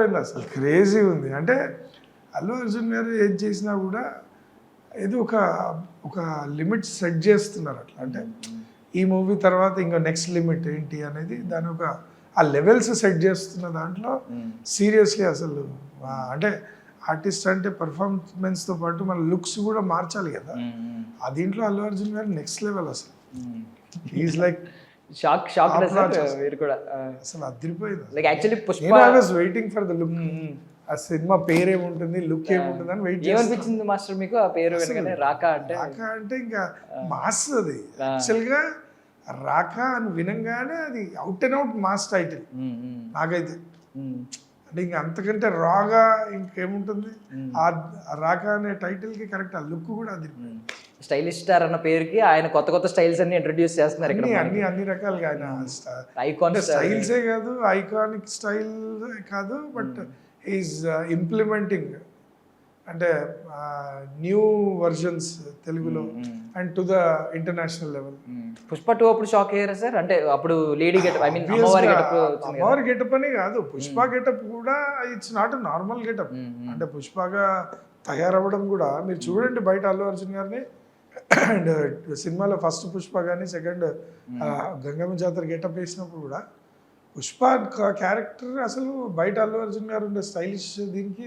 అదిరిపోయింది అసలు, క్రేజీ ఉంది. అంటే అల్లు అర్జున్ గారు ఏది చేసినా కూడా ఏదో ఒక లిమిట్ సెట్ చేస్తున్నారు అట్లా. అంటే ఈ మూవీ తర్వాత ఇంకా నెక్స్ట్ లిమిట్ ఏంటి అనేది దాని ఒక ఆ లెవెల్స్ సెట్ చేస్తున్న దాంట్లో సీరియస్లీ అసలు అంటే ఆర్టిస్ట్ అంటే పర్ఫార్మెన్స్తో పాటు మన లుక్స్ కూడా మార్చాలి కదా. ఆ దీంట్లో అల్లు అర్జున్ గారు నెక్స్ట్ లెవెల్ అసలు. ఈజ్ లైక్ షాక్ మీరు కూడా అసలు అదిరిపోయింది. Like actually Pushpa I was waiting for the look. ఆ సినిమా పేరు ఏముంటుంది, లుక్ ఏముంటుంది అని వెయిట్ ఏమనిపించింది మాస్టర్ మీకు ఆ పేరు వినగానే? రాకా అంటే ఇంకా మాస్ అది. యాక్చువల్గా రాకా అని వినంగానే అది out and out mass title నాకైతే. అంటే ఇంకా అంతకంటే రాగా ఇంకేముంటుంది. ఆ రాకా అనే టైటిల్కి కరెక్ట్ ఆ లుక్ కూడా అది. స్టైలిష్ స్టార్ అన్న పేరుకి ఆయన కొత్త కొత్త స్టైల్స్ అన్ని ఇంట్రడ్యూస్ చేస్తున్నారు ఇక్కడ. అన్ని రకాలుగా ఆయన ఐకాన్ స్టైల్సే కాదు, ఐకానిక్ స్టైల్ కాదు, బట్ ఈజ్ ఇంప్లిమెంటింగ్ అంటే న్యూ వర్జన్స్ తెలుగులో and to the international level. Pushpa 2 అప్పుడు షాక్ అయ్యారా సార్? అంటే అప్పుడు లేడీ గెటప్, ఐ మీన్ అమ్మవారి గెటప్ అని కాదు, పుష్ప గెటప్ కూడా ఇట్స్ నాట్ నార్మల్ గెటప్. అంటే పుష్పగా తయారవ్వడం కూడా మీరు చూడండి బయట అల్లు అర్జున్ గారిని అండ్ సినిమాలో ఫస్ట్ పుష్ప కానీ సెకండ్ గంగమ్మ జాతర గెటప్ వేసినప్పుడు కూడా పుష్ప క్యారెక్టర్ అసలు బయట అల్లు అర్జున్ గారు ఉండే స్టైలిష్ దీనికి